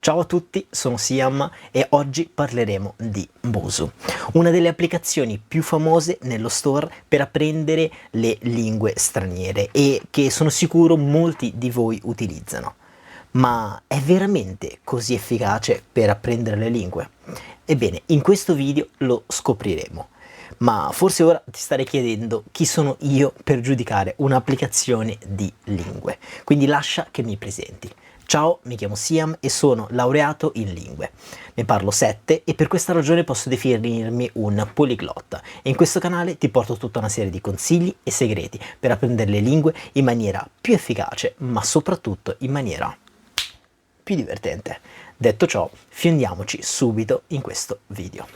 Ciao a tutti, sono Siam e oggi parleremo di Busuu, una delle applicazioni più famose nello store per apprendere le lingue straniere e che sono sicuro molti di voi utilizzano. Ma è veramente così efficace per apprendere le lingue? Ebbene, in questo video lo scopriremo. Ma forse ora ti starei chiedendo chi sono io per giudicare un'applicazione di lingue, quindi lascia che mi presenti. Ciao, mi chiamo Siam e sono laureato in lingue. Ne parlo 7 e per questa ragione posso definirmi un poliglotta e in questo canale ti porto tutta una serie di consigli e segreti per apprendere le lingue in maniera più efficace, ma soprattutto in maniera più divertente. Detto ciò, fiondiamoci subito in questo video.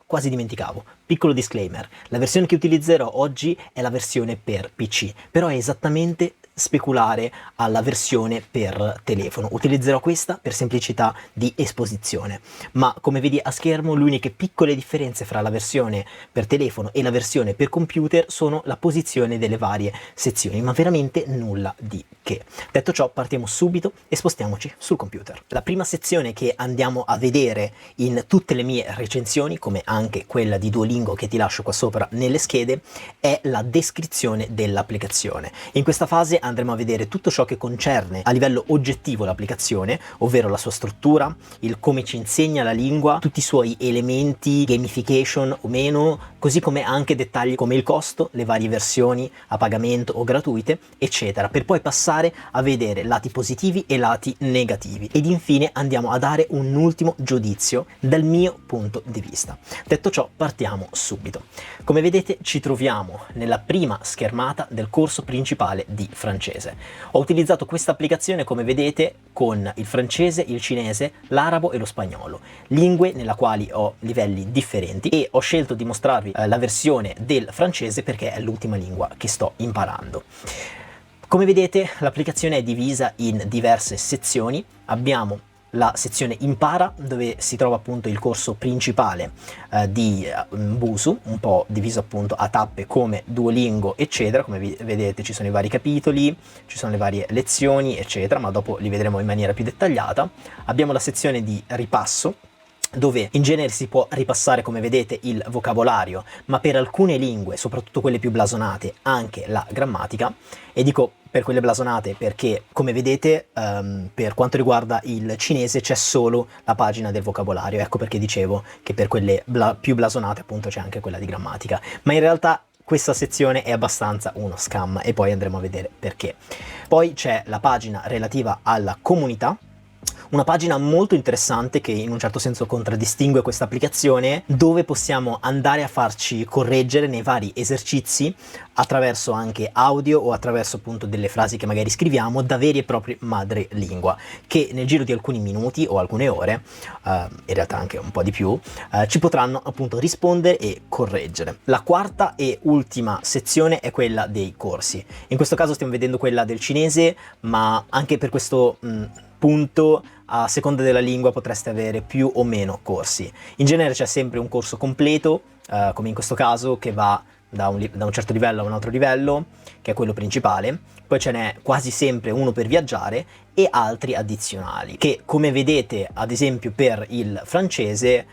Quasi dimenticavo, piccolo disclaimer, la versione che utilizzerò oggi è la versione per PC, però è esattamente speculare alla versione per telefono. Utilizzerò questa per semplicità di esposizione, ma come vedi a schermo le uniche piccole differenze fra la versione per telefono e la versione per computer sono la posizione delle varie sezioni, ma veramente nulla di che. Detto ciò, partiamo subito e spostiamoci sul computer. La prima sezione che andiamo a vedere in tutte le mie recensioni, come anche quella di Duolingo che ti lascio qua sopra nelle schede, è la descrizione dell'applicazione. In questa fase andremo a vedere tutto ciò che concerne a livello oggettivo l'applicazione, ovvero la sua struttura, il come ci insegna la lingua, tutti i suoi elementi, gamification o meno, così come anche dettagli come il costo, le varie versioni a pagamento o gratuite, eccetera, per poi passare a vedere lati positivi e lati negativi. Ed infine andiamo a dare un ultimo giudizio dal mio punto di vista. Detto ciò, partiamo subito. Come vedete ci troviamo nella prima schermata del corso principale di francese. Ho utilizzato questa applicazione, come vedete, con il francese, il cinese, l'arabo e lo spagnolo, lingue nella quali ho livelli differenti, e ho scelto di mostrarvi la versione del francese perché è l'ultima lingua che sto imparando. Come vedete l'applicazione è divisa in diverse sezioni. Abbiamo la sezione Impara, dove si trova appunto il corso principale di Busuu, un po' diviso appunto a tappe come Duolingo eccetera. Come vedete ci sono i vari capitoli, ci sono le varie lezioni eccetera, ma dopo li vedremo in maniera più dettagliata. Abbiamo la sezione di ripasso, dove in genere si può ripassare, come vedete, il vocabolario, ma per alcune lingue, soprattutto quelle più blasonate, anche la grammatica. E dico per quelle blasonate perché, come vedete, per quanto riguarda il cinese c'è solo la pagina del vocabolario. Ecco perché dicevo che per quelle più blasonate appunto c'è anche quella di grammatica, ma in realtà questa sezione è abbastanza uno scam e poi andremo a vedere perché. Poi c'è la pagina relativa alla comunità, una pagina molto interessante che in un certo senso contraddistingue questa applicazione, dove possiamo andare a farci correggere nei vari esercizi attraverso anche audio o attraverso appunto delle frasi che magari scriviamo da veri e propri madrelingua, che nel giro di alcuni minuti o alcune ore, in realtà anche un po' di più, ci potranno appunto rispondere e correggere. La quarta e ultima sezione è quella dei corsi. In questo caso stiamo vedendo quella del cinese, ma anche per questo punto, a seconda della lingua potreste avere più o meno corsi. In genere c'è sempre un corso completo, come in questo caso, che va da un certo livello a un altro livello, che è quello principale. Poi ce n'è quasi sempre uno per viaggiare e altri addizionali, che come vedete ad esempio per il francese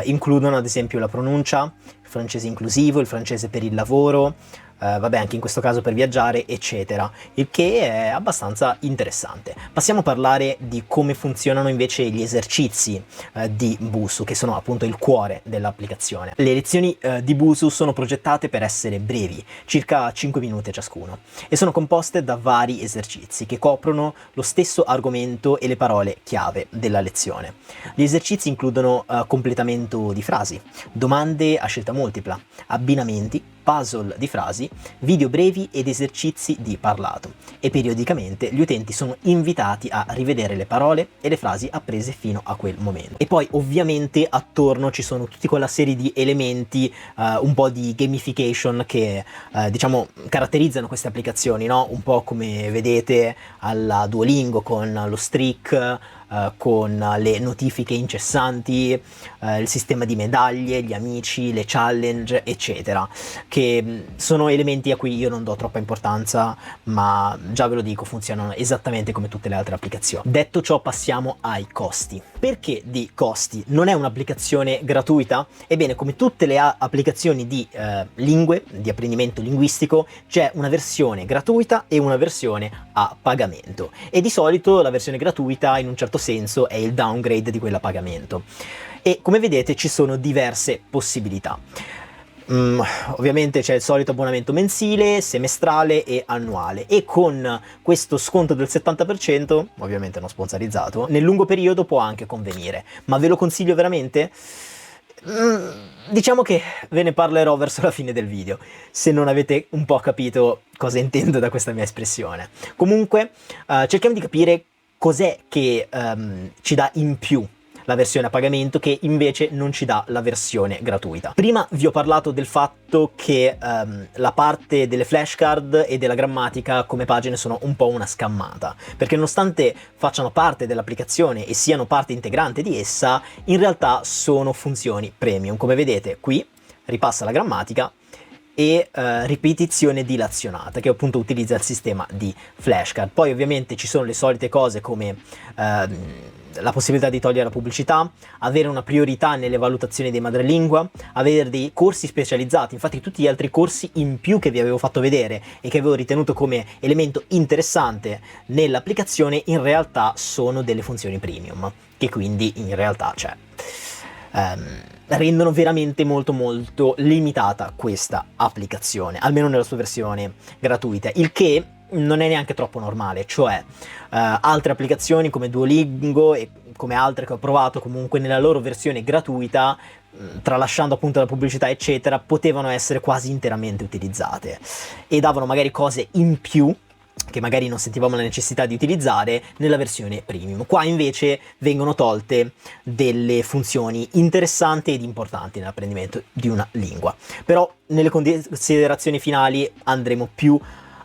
includono ad esempio la pronuncia, il francese inclusivo, il francese per il lavoro, vabbè, anche in questo caso per viaggiare eccetera, il che è abbastanza interessante. Passiamo a parlare di come funzionano invece gli esercizi di Busuu, che sono appunto il cuore dell'applicazione. Le lezioni di Busuu sono progettate per essere brevi, circa 5 minuti ciascuno, e sono composte da vari esercizi che coprono lo stesso argomento e le parole chiave della lezione. Gli esercizi includono completamento di frasi, domande a scelta multipla, abbinamenti, puzzle di frasi, video brevi ed esercizi di parlato, e periodicamente gli utenti sono invitati a rivedere le parole e le frasi apprese fino a quel momento. E poi ovviamente attorno ci sono tutta quella serie di elementi, un po' di gamification che diciamo caratterizzano queste applicazioni, no? Un po' come vedete alla Duolingo con lo streak, con le notifiche incessanti, il sistema di medaglie, gli amici, le challenge, eccetera, che sono elementi a cui io non do troppa importanza, ma già ve lo dico, funzionano esattamente come tutte le altre applicazioni. Detto ciò, passiamo ai costi. Perché di costi? Non è un'applicazione gratuita? Ebbene, come tutte le applicazioni di lingue, di apprendimento linguistico, c'è una versione gratuita e una versione a pagamento, e di solito la versione gratuita in un certo senso è il downgrade di quella a pagamento, e come vedete ci sono diverse possibilità. Ovviamente c'è il solito abbonamento mensile, semestrale e annuale, e con questo sconto del 70%, ovviamente non sponsorizzato, nel lungo periodo può anche convenire. Ma ve lo consiglio veramente? Diciamo che ve ne parlerò verso la fine del video, se non avete un po' capito cosa intendo da questa mia espressione. Comunque cerchiamo di capire cos'è che ci dà in più la versione a pagamento, che invece non ci dà la versione gratuita. Prima vi ho parlato del fatto che la parte delle flashcard e della grammatica come pagine sono un po' una scammata, perché nonostante facciano parte dell'applicazione e siano parte integrante di essa, in realtà sono funzioni premium. Come vedete qui ripassa la grammatica e ripetizione dilazionata, che appunto utilizza il sistema di flashcard. Poi ovviamente ci sono le solite cose come la possibilità di togliere la pubblicità, avere una priorità nelle valutazioni dei madrelingua, avere dei corsi specializzati. Infatti tutti gli altri corsi in più che vi avevo fatto vedere e che avevo ritenuto come elemento interessante nell'applicazione in realtà sono delle funzioni premium, che quindi in realtà rendono veramente molto limitata questa applicazione, almeno nella sua versione gratuita, il che non è neanche troppo normale. Cioè altre applicazioni come Duolingo e come altre che ho provato, comunque nella loro versione gratuita, tralasciando appunto la pubblicità eccetera, potevano essere quasi interamente utilizzate e davano magari cose in più che magari non sentivamo la necessità di utilizzare nella versione premium. Qua invece vengono tolte delle funzioni interessanti ed importanti nell'apprendimento di una lingua. Però nelle considerazioni finali andremo più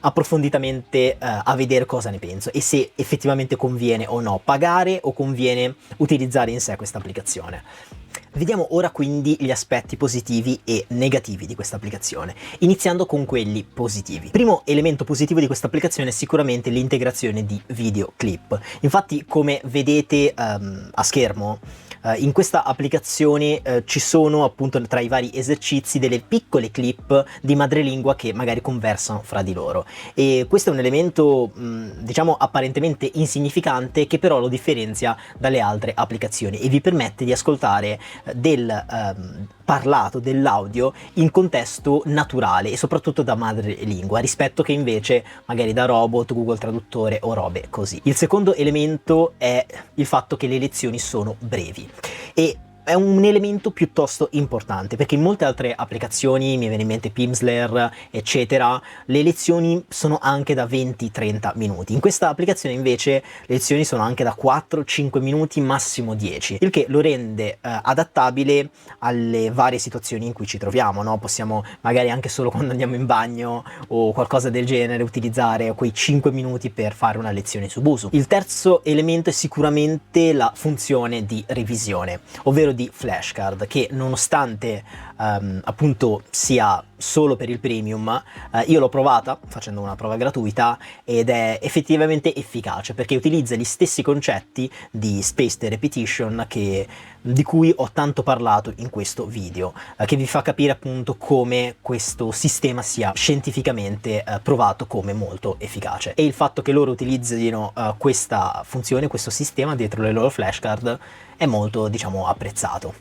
approfonditamente a vedere cosa ne penso e se effettivamente conviene o no pagare o conviene utilizzare in sé questa applicazione. Vediamo ora quindi gli aspetti positivi e negativi di questa applicazione, iniziando con quelli positivi. Primo elemento positivo di questa applicazione è sicuramente l'integrazione di videoclip. Infatti, come vedete a schermo, in questa applicazione ci sono appunto tra i vari esercizi delle piccole clip di madrelingua che magari conversano fra di loro, e questo è un elemento diciamo apparentemente insignificante, che però lo differenzia dalle altre applicazioni e vi permette di ascoltare del parlato, dell'audio in contesto naturale e soprattutto da madrelingua, rispetto che invece magari da robot, Google Traduttore o robe così. Il secondo elemento è il fatto che le lezioni sono brevi, e è un elemento piuttosto importante, perché in molte altre applicazioni, mi viene in mente Pimsleur eccetera, le lezioni sono anche da 20-30 minuti. In questa applicazione invece le lezioni sono anche da 4-5 minuti, massimo 10, il che lo rende adattabile alle varie situazioni in cui ci troviamo, no? Possiamo magari anche solo quando andiamo in bagno o qualcosa del genere utilizzare quei 5 minuti per fare una lezione su Busuu. Il terzo elemento è sicuramente la funzione di revisione, ovvero di flashcard, che nonostante appunto sia solo per il premium, io l'ho provata facendo una prova gratuita ed è effettivamente efficace, perché utilizza gli stessi concetti di spaced repetition di cui ho tanto parlato in questo video, che vi fa capire appunto come questo sistema sia scientificamente provato come molto efficace, e il fatto che loro utilizzino questa funzione, questo sistema dietro le loro flashcard è molto, diciamo, apprezzato.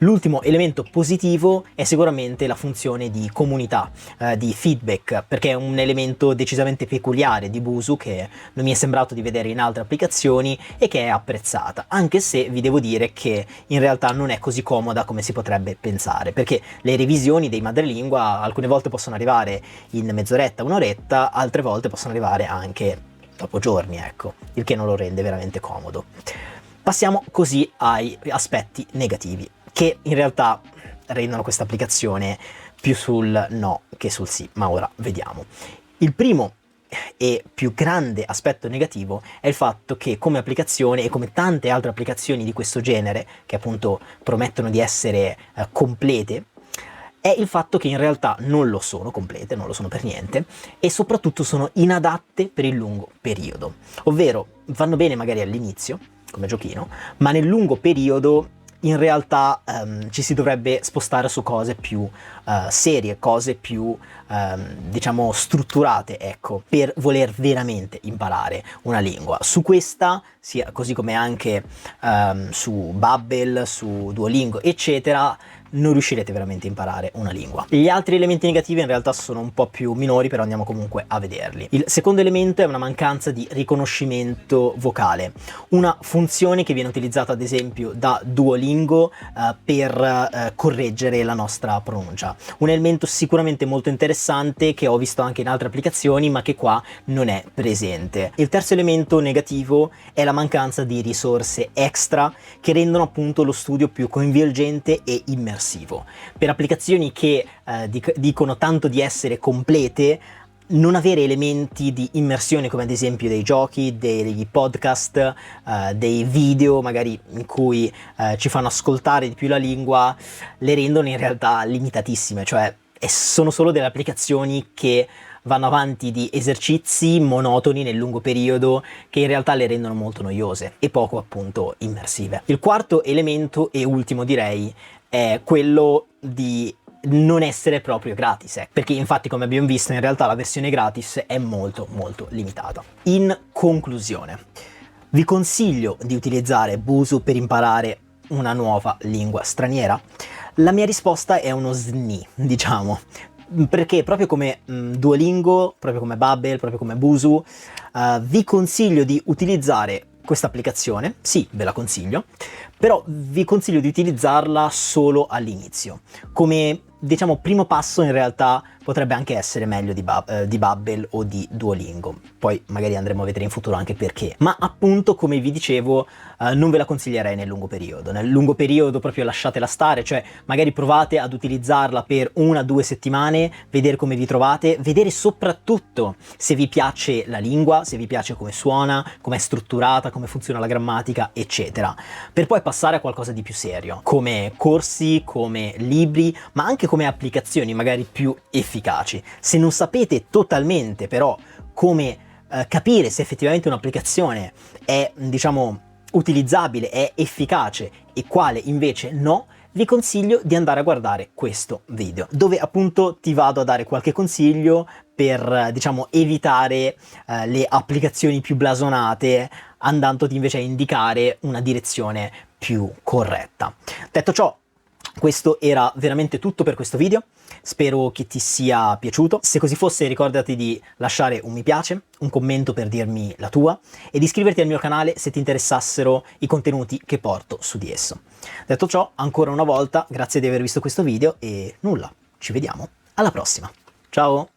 L'ultimo elemento positivo è sicuramente la funzione di comunità, di feedback, perché è un elemento decisamente peculiare di Busuu che non mi è sembrato di vedere in altre applicazioni e che è apprezzata, anche se vi devo dire che in realtà non è così comoda come si potrebbe pensare, perché le revisioni dei madrelingua alcune volte possono arrivare in mezz'oretta, un'oretta, altre volte possono arrivare anche dopo giorni, ecco, il che non lo rende veramente comodo. Passiamo così ai aspetti negativi, che in realtà rendono questa applicazione più sul no che sul sì, ma ora vediamo. Il primo e più grande aspetto negativo è il fatto che come applicazione e come tante altre applicazioni di questo genere, che appunto promettono di essere complete, è il fatto che in realtà non lo sono complete, non lo sono per niente, e soprattutto sono inadatte per il lungo periodo. Ovvero vanno bene magari all'inizio, come giochino, ma nel lungo periodo in realtà ci si dovrebbe spostare su cose più serie, cose più diciamo strutturate, ecco, per voler veramente imparare una lingua. Su questa, sia così come anche su Babbel, su Duolingo, eccetera, non riuscirete veramente a imparare una lingua. Gli altri elementi negativi in realtà sono un po' più minori, però andiamo comunque a vederli. Il secondo elemento è una mancanza di riconoscimento vocale, una funzione che viene utilizzata ad esempio da Duolingo per correggere la nostra pronuncia. Un elemento sicuramente molto interessante che ho visto anche in altre applicazioni, ma che qua non è presente. Il terzo elemento negativo è la mancanza di risorse extra che rendono appunto lo studio più coinvolgente e immersivo. Per applicazioni che dicono tanto di essere complete, non avere elementi di immersione come ad esempio dei giochi, dei podcast, dei video magari in cui ci fanno ascoltare di più la lingua, le rendono in realtà limitatissime, cioè sono solo delle applicazioni che vanno avanti di esercizi monotoni nel lungo periodo che in realtà le rendono molto noiose e poco appunto immersive. Il quarto elemento e ultimo direi è quello di non essere proprio gratis, perché infatti come abbiamo visto in realtà la versione gratis è molto limitata. In conclusione, vi consiglio di utilizzare Busuu per imparare una nuova lingua straniera? La mia risposta è uno SNI, diciamo, perché proprio come Duolingo, proprio come Babbel, proprio come Busuu, vi consiglio di utilizzare questa applicazione, sì, ve la consiglio, però vi consiglio di utilizzarla solo all'inizio. Come, diciamo, primo passo in realtà potrebbe anche essere meglio di Babbel o di Duolingo. Poi magari andremo a vedere in futuro anche perché. Ma appunto, come vi dicevo, non ve la consiglierei nel lungo periodo. Nel lungo periodo proprio lasciatela stare, cioè magari provate ad utilizzarla per 1 o 2 settimane, vedere come vi trovate, vedere soprattutto se vi piace la lingua, se vi piace come suona, come è strutturata, come funziona la grammatica, eccetera. Per poi passare a qualcosa di più serio, come corsi, come libri, ma anche come applicazioni magari più efficaci. Se non sapete totalmente però come capire se effettivamente un'applicazione è, diciamo, utilizzabile, è efficace e quale invece no, vi consiglio di andare a guardare questo video, dove appunto ti vado a dare qualche consiglio per, diciamo, evitare le applicazioni più blasonate, andandoti invece a indicare una direzione più corretta. Detto ciò, questo era veramente tutto per questo video, spero che ti sia piaciuto. Se così fosse, ricordati di lasciare un mi piace, un commento per dirmi la tua e di iscriverti al mio canale se ti interessassero i contenuti che porto su di esso. Detto ciò, ancora una volta, grazie di aver visto questo video e nulla, ci vediamo alla prossima. Ciao!